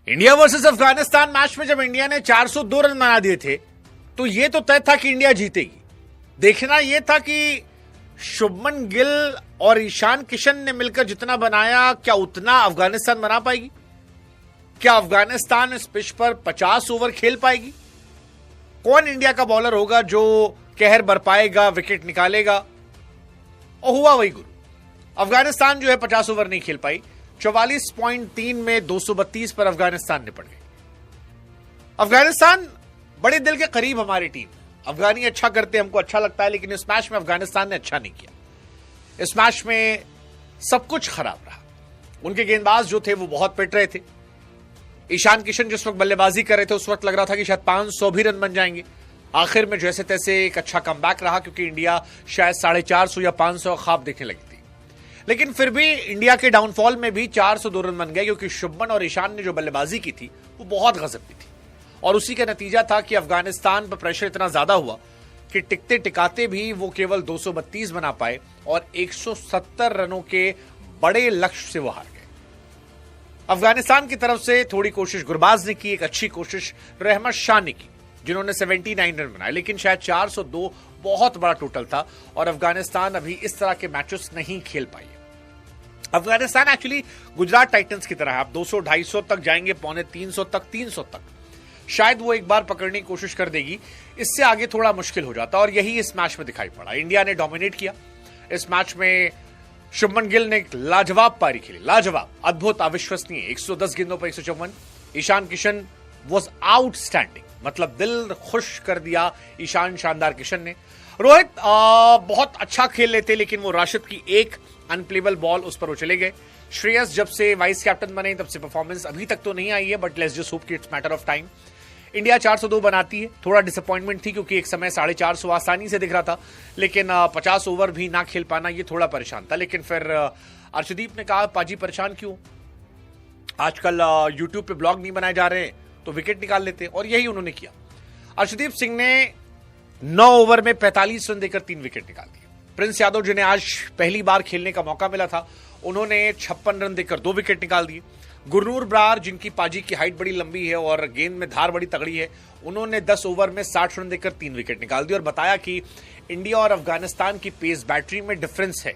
India versus Afghanistan match में जब India ने 402 रन बना दिए थे तो यह तो तय था कि इंडिया जीतेगी। देखना यह था कि शुभमन गिल और ईशान किशन ने मिलकर जितना बनाया क्या उतना अफगानिस्तान बना पाएगी? क्या अफगानिस्तान इस पिच पर 50 ओवर खेल पाएगी? कौन इंडिया का बॉलर होगा जो कहर बरपाएगा, विकेट निकालेगा? और हुआ वही गुरु। अफगानिस्तान जो है 50 ओवर नहीं खेल पाई। 44.3 में 232 पर अफगानिस्तान निपट गई। अफगानिस्तान बड़े दिल के करीब हमारी टीम। अफगानी अच्छा करते, हमको अच्छा लगता है, लेकिन इस मैच में अफगानिस्तान ने अच्छा नहीं किया। इस मैच में सब कुछ खराब रहा। उनके गेंदबाज जो थे वो बहुत पिट रहे थे। ईशान किशन जिस वक्त बल्लेबाजी कर रहे थे उस वक्त लग रहा था कि शायद 500 भी रन बन जाएंगे। आखिर में जैसे तैसे एक अच्छा कमबैक रहा, क्योंकि इंडिया शायद 450 या 500 ख्वाब देखने लगी थी। लेकिन फिर भी इंडिया के डाउनफॉल में भी 402 रन बन गए, क्योंकि शुभमन और ईशान ने जो बल्लेबाजी की थी वो बहुत गजब की थी। और उसी का नतीजा था कि अफगानिस्तान पर प्रेशर इतना ज्यादा हुआ कि टिकते टिकाते भी वो केवल 232 बना पाए और 170 रनों के बड़े लक्ष्य से वो हार गए। अफगानिस्तान की तरफ से थोड़ी कोशिश गुरबाज ने की, एक अच्छी कोशिश रहमत शाह ने की, जिन्होंने 79 रन बनाए, लेकिन शायद 402 बहुत बड़ा टोटल था और अफगानिस्तान अभी इस तरह के मैचेस नहीं खेल पाई है। अफगानिस्तान एक्चुअली गुजरात टाइटंस की तरह है। आप 200-250 तक जाएंगे, 250 तक, 300 तक शायद वो एक बार पकड़ने की कोशिश कर देगी। इससे आगे थोड़ा मुश्किल हो जाता और यही इस मैच में दिखाई पड़ा। इंडिया ने डोमिनेट किया। इस मैच में शुभमन गिल ने एक लाजवाब पारी खेली, लाजवाब, अद्भुत, अविश्वसनीय। 110 गेंदों पर 154। ईशान किशन वॉज आउटस्टैंडिंग, मतलब दिल खुश कर दिया ईशान शानदार किशन ने। रोहित बहुत अच्छा खेल लेते, लेकिन वो राशिद की एक अनप्लेबल बॉल उस पर वो चले गए। श्रेयस जब से वाइस कैप्टन बने तब से परफॉर्मेंस अभी तक तो नहीं आई है, बट लेट्स जस्ट होप कि it's matter of time. India 402 बनाती है। थोड़ा डिसअपॉइंटमेंट थी, क्योंकि एक समय 450 आसानी से दिख रहा था, लेकिन 50 ओवर भी ना खेल पाना ये थोड़ा परेशान था। लेकिन फिर अर्शदीप ने कहा, पाजी परेशान क्यों, आजकल यूट्यूब पे ब्लॉग नहीं बनाए जा रहे तो विकेट निकाल लेते, और यही उन्होंने किया। अर्शदीप सिंह ने 9 ओवर में 45 रन देकर 3 विकेट निकाल दिए। प्रिंस यादव, जिन्हें आज पहली बार खेलने का मौका मिला था, उन्होंने 56 रन देकर 2 विकेट निकाल दिए। गुरनूर ब्रार, जिनकी पाजी की हाइट बड़ी लंबी है और गेंद में धार बड़ी तगड़ी है, उन्होंने 10 ओवर में 60 रन देकर 3 विकेट निकाल दिए और बताया कि इंडिया और अफगानिस्तान की पेस बैटरी में डिफरेंस है।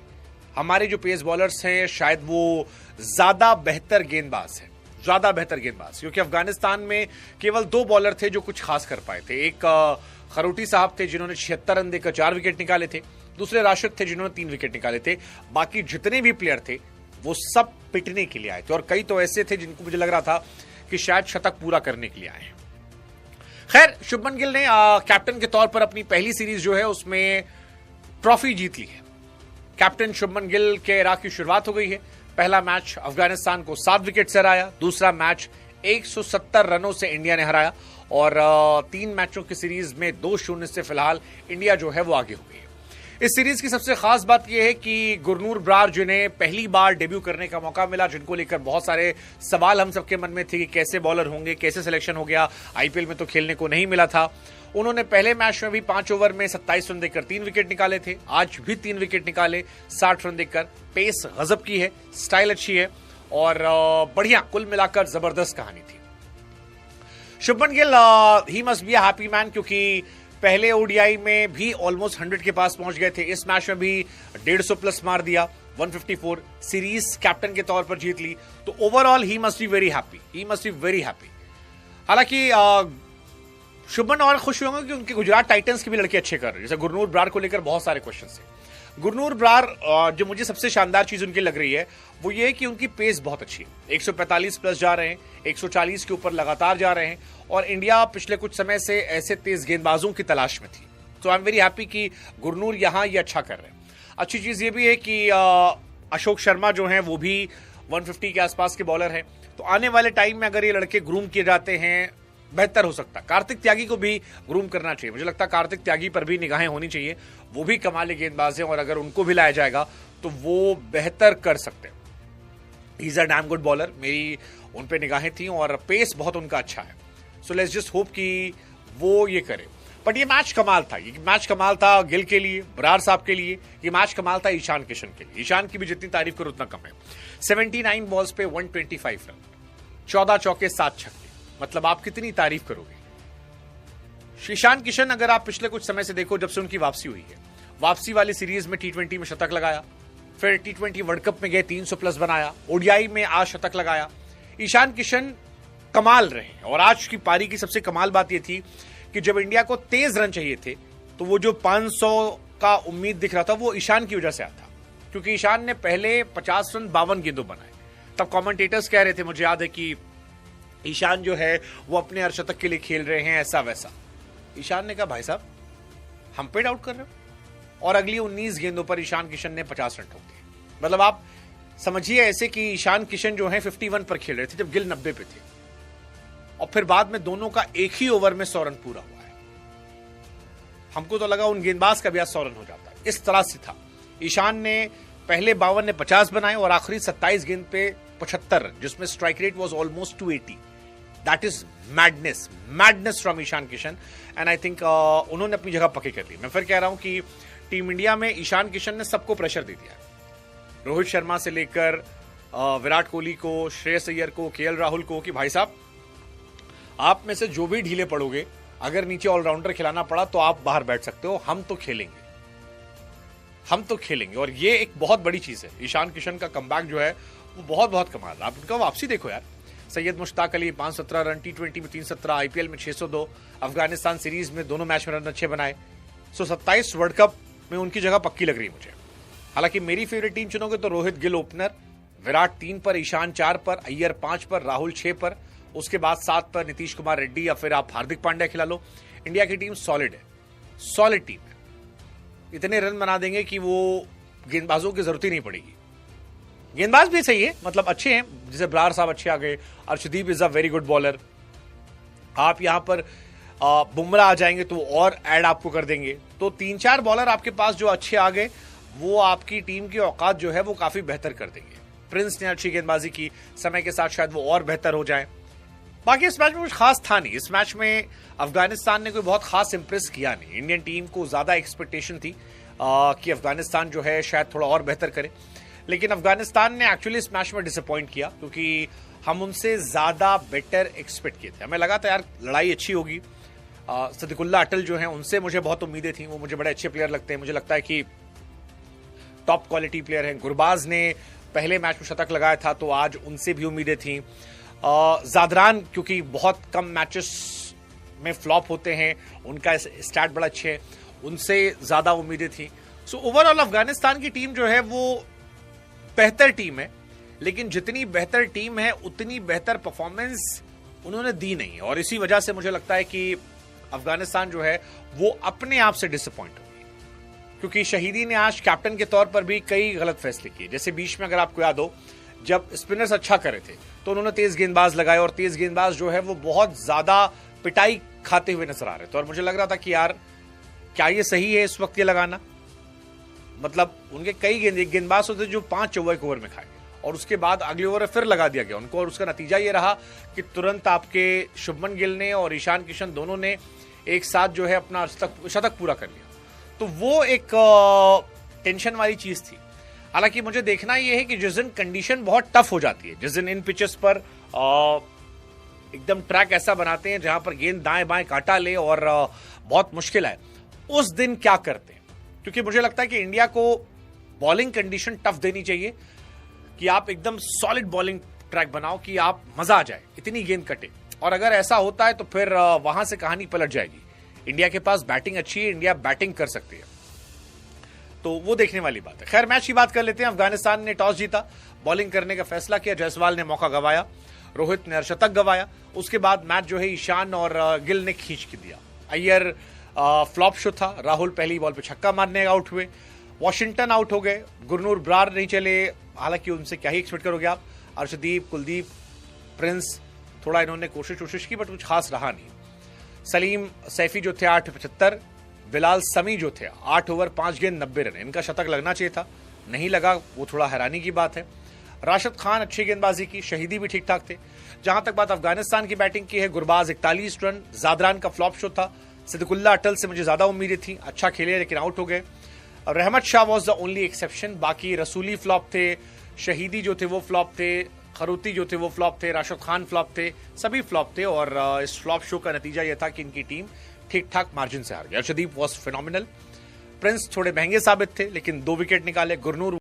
हमारे जो पेस बॉलर्स हैं शायद वो ज्यादा बेहतर गेंदबाज हैं, ज्यादा बेहतर गेंदबाज, क्योंकि अफगानिस्तान में केवल 2 बॉलर थे जो कुछ खास कर पाए थे। एक खरोटी साहब थे जिन्होंने 76 रन देकर 4 विकेट निकाले थे। दूसरे राशिद थे जिन्होंने 3 विकेट निकाले थे। बाकी जितने भी प्लेयर थे वो सब पिटने के लिए आए थे, और कई तो ऐसे थे जिनको मुझे लग रहा था कि शायद शतक पूरा करने के लिए आए हैं। खैर, शुभमन गिल ने कैप्टन के तौर पर अपनी पहली सीरीज जो है उसमें ट्रॉफी जीत ली है। कैप्टन शुभमन गिल के राह की शुरुआत हो गई है। पहला मैच अफगानिस्तान को 7 विकेट से हराया, दूसरा मैच 170 रनों से इंडिया ने हराया, और 3 मैचों की सीरीज में 2-0 से फिलहाल इंडिया जो है वो आगे हो गई है। इस सीरीज की सबसे खास बात यह है कि गुरनूर ब्रार, जिन्हें पहली बार डेब्यू करने का मौका मिला, जिनको लेकर बहुत सारे सवाल हम सबके मन में थे कि कैसे बॉलर होंगे, कैसे सिलेक्शन हो गया, आईपीएल में तो खेलने को नहीं मिला था। उन्होंने पहले मैच में भी 5 ओवर में 27 रन देकर 3 विकेट निकाले थे। आज भी 3 विकेट निकाले 60 रन देकर। पेस गजब की है, स्टाइल अच्छी है और बढ़िया, कुल मिलाकर जबरदस्त कहानी थी। Shubman Gill he must be a happy man, क्योंकि पहले ओडीआई में भी ऑलमोस्ट 100 के पास पहुंच गए थे। इस मैच में भी 150 प्लस मार दिया, 154 सीरीज कैप्टन के तौर पर जीत ली। तो overall he must be very happy, he must be very happy. हालांकि शुभमन और खुश होंगे कि उनके गुजरात टाइटंस के भी लड़के अच्छे कर रहे हैं। जैसे गुरनूर ब्रार को लेकर बहुत सारे क्वेश्चन है। गुरनूर ब्रार, जो मुझे सबसे शानदार चीज उनकी लग रही है वो ये है कि उनकी पेस बहुत अच्छी है। 145 प्लस जा रहे हैं, 140 के ऊपर लगातार जा रहे हैं, और इंडिया पिछले कुछ समय से ऐसे तेज गेंदबाजों की तलाश में थी। तो आई एम वेरी हैप्पी कि गुरनूर यहां ये अच्छा कर रहे हैं। अच्छी चीज ये भी है कि अशोक शर्मा जो हैं वो भी 150 के आसपास के बॉलर हैं। तो आने वाले टाइम में अगर ये लड़के ग्रूम किए जाते हैं, बेहतर हो सकता है। कार्तिक त्यागी को भी ग्रूम करना चाहिए। मुझे लगता है कार्तिक त्यागी पर भी निगाहें होनी चाहिए। वो भी कमाल गेंदबाज हैं, और अगर उनको भी लाया जाएगा तो वो बेहतर कर सकते हैं। He is a damn good bowler, मेरी उन पे निगाहें थी, और पेस बहुत उनका अच्छा है। सो लेट्स जस्ट होप कि वो ये करे। बट ये मैच कमाल था, ये मैच कमाल था गिल के लिए, बरार साहब के लिए, ये मैच कमाल था ईशान किशन के लिए। ईशान की भी जितनी तारीफ करो उतना कम है। 79 बॉल्स पे 125 रन, 14 चौके 7 छक्के, मतलब आप कितनी तारीफ करोगे। ईशान किशन अगर आप पिछले कुछ समय से देखो, जब से उनकी वापसी हुई है, वापसी वाली सीरीज में T20 में शतक लगाया, फिर T20 वर्ल्ड कप में गए 300 प्लस बनाया, ओडीआई में आज शतक लगाया। ईशान किशन कमाल रहे। और आज की पारी की सबसे कमाल बात यह थी कि जब इंडिया को तेज रन चाहिए थे तो वो जो 500 का उम्मीद दिख रहा था वो ईशान की वजह से आता, क्योंकि ईशान ने पहले 50 रन 52 गेंदों बनाए। तब कमेंटेटर्स कह रहे थे, मुझे याद है कि ईशान जो है वो अपने अर्धशतक के लिए खेल रहे हैं, ऐसा वैसा। ईशान ने कहा भाई साहब हम पे डाउट कर रहे हो, और अगली 19 गेंदों पर ईशान किशन ने 50 रन ठोक दिए। मतलब आप समझिए ऐसे कि ईशान किशन जो है 51 पर खेल रहे थे जब गिल 90 पे थे, और फिर बाद में दोनों का एक ही ओवर में 100 रन पूरा हुआ है। हमको तो लगा उन गेंदबाज का भी आज 100 रन हो जाता है, इस तरह से था। ईशान ने पहले 52 ने 50 बनाए और आखिरी 27 गेंद पे 75 रन, जिसमें strike rate was almost 280। That is madness from Ishan Kishan, and I think उन्होंने अपनी जगह पक्की कर ली। मैं फिर कह रहा हूं कि टीम इंडिया में ईशान किशन ने सबको प्रेशर दे दिया है, रोहित शर्मा से लेकर विराट कोहली को, श्रेयस अय्यर को, केएल राहुल को, कि भाई साहब आप में से जो भी ढीले पड़ोगे, अगर नीचे ऑलराउंडर खिलाना पड़ा तो आप बाहर बैठ सकते हो, हम तो खेलेंगे। और ये एक बहुत बड़ी चीज है। ईशान किशन का कमबैक जो है वो बहुत कमाल है। आप उनका वापसी देखो यार, सैयद मुश्ताक अली 517 रन, T20 में 317, आईपीएल में 602, अफगानिस्तान सीरीज में दोनों मैच में रन अच्छे बनाए। 27 वर्ल्ड कप में उनकी जगह पक्की लग रही है मुझे। हालांकि मेरी फेवरेट टीम चुनोगे तो रोहित गिल ओपनर, विराट 3 पर, ईशान 4 पर, अय्यर 5 पर, राहुल 6 पर, उसके बाद 7 पर नीतीश कुमार रेड्डी, या फिर आप हार्दिक पांड्या खिला लो। इंडिया की टीम सॉलिड है, सॉलिड टीम है। इतने रन बना देंगे कि वो गेंदबाजों की जरूरत ही नहीं पड़ेगी। गेंदबाज भी सही है, मतलब अच्छे हैं, जैसे ब्रार साहब अच्छे आ गए, Arshdeep is a very good bowler. आप यहां पर बुमराह आ जाएंगे तो और ऐड आपको कर देंगे। तो 3-4 बॉलर आपके पास जो अच्छे आ गए, वो आपकी टीम की औकात जो है वो काफी बेहतर कर देंगे। प्रिंस ने अच्छी गेंदबाजी की, समय के साथ शायद वो और बेहतर हो जाए। बाकी इस मैच में कुछ खास था नहीं। इस मैच में अफगानिस्तान ने कोई बहुत खास इंप्रेस किया नहीं। इंडियन टीम को ज्यादा एक्सपेक्टेशन थी कि अफगानिस्तान जो है शायद थोड़ा और बेहतर करे, लेकिन अफगानिस्तान ने एक्चुअली इस मैच में डिसअपॉइंट किया, क्योंकि हम उनसे ज्यादा बेटर एक्सपेक्ट किए थे। हमें लगा था यार लड़ाई अच्छी होगी। सदिकुल्ला अटल जो है उनसे मुझे बहुत उम्मीदें थी, वो मुझे बड़े अच्छे प्लेयर लगते हैं, मुझे लगता है कि टॉप क्वालिटी प्लेयर हैं। गुरबाज ने पहले मैच में शतक लगाया था, तो आज उनसे भी उम्मीदें थी। जादरान क्योंकि बहुत कम मैचेस में फ्लॉप होते हैं, उनका स्टार्ट बड़ा अच्छे है, उनसे ज्यादा उम्मीदें थी। सो ओवरऑल अफगानिस्तान की टीम जो है वो बेहतर टीम है, लेकिन जितनी बेहतर टीम है उतनी बेहतर परफॉर्मेंस उन्होंने दी नहीं, और इसी वजह से मुझे लगता है कि अफगानिस्तान जो है वो अपने आप से डिसअपॉइंट होगी। क्योंकि शहीदी ने आज कैप्टन के तौर पर भी कई गलत फैसले किए। जैसे बीच में अगर आपको याद हो, जब स्पिनर्स अच्छा करे थे तो उन्होंने तेज गेंदबाज लगाए, और तेज गेंदबाज जो है वो बहुत ज्यादा पिटाई खाते हुए नजर आ रहे थे। और मुझे लग रहा था कि यार क्या ये सही है इस वक्त ये लगाना। मतलब उनके कई गेंदबाज होते जो 5 चौके एक ओवर में खाए, और उसके बाद अगले ओवर फिर लगा दिया गया उनको, और उसका नतीजा ये रहा कि तुरंत आपके शुभमन गिल ने और ईशान किशन दोनों ने एक साथ जो है अपना शतक पूरा कर लिया। तो वो एक टेंशन वाली चीज थी। हालांकि मुझे देखना यह है कि जिस दिन कंडीशन बहुत टफ हो जाती है, जिस दिन इन पिचेस पर एकदम ट्रैक ऐसा बनाते हैं जहां पर गेंद दाएं बाएं काटा ले और बहुत मुश्किल है, उस दिन क्या करते हैं। क्योंकि मुझे लगता है कि इंडिया को बॉलिंग कंडीशन टफ देनी चाहिए, कि आप एकदम सॉलिड बॉलिंग ट्रैक बनाओ कि आप मजा आ जाए, इतनी गेंद कटे। और अगर ऐसा होता है तो फिर वहां से कहानी पलट जाएगी। इंडिया के पास बैटिंग अच्छी है, इंडिया बैटिंग कर सकती है, तो वो देखने वाली बात है। खैर मैच की बात कर लेते हैं। अफगानिस्तान ने टॉस जीता, बॉलिंग करने का फैसला किया। जायसवाल ने मौका गंवाया, रोहित ने अर्धशतक गंवाया। उसके बाद मैच जो है ईशान और गिल ने खींच के दिया। अय्यर फ्लॉप शो था, राहुल पहली बॉल पे छक्का मारने आउट हुए, वॉशिंगटन आउट हो गए, गुरनूर ब्रार नहीं चले। हालांकि उनसे क्या ही एक्सपेक्ट करोगे आप। अर्शदीप, कुलदीप, प्रिंस, थोड़ा इन्होंने कोशिश की बट कुछ खास रहा नहीं। सलीम सैफी जो थे 8.75, बिलाल समी जो थे 8 ओवर 5 गेंद 90 रन, इनका शतक लगना चाहिए था, नहीं लगा, वो थोड़ा हैरानी की बात है। राशिद खान अच्छी गेंदबाजी की, शहीदी भी ठीक ठाक थे। जहां तक बात अफगानिस्तान की बैटिंग की है, गुरबाज 41 रन, जादरान का फ्लॉप शो था। सिद्दकुल्ला अटल से मुझे ज्यादा उम्मीदें थी, अच्छा खेले लेकिन आउट हो गए। Rahmat Shah was the only exception, बाकी रसूली फ्लॉप थे, शहीदी जो थे वो फ्लॉप थे, खरूती जो थे वो फ्लॉप थे, राशिद खान फ्लॉप थे, सभी फ्लॉप थे और इस फ्लॉप शो का नतीजा यह था कि इनकी टीम ठीक ठाक मार्जिन से हार गई। अर्शदीप वॉज फिनोमिनल, प्रिंस थोड़े महंगे साबित थे लेकिन 2 विकेट निकाले, गुरनूर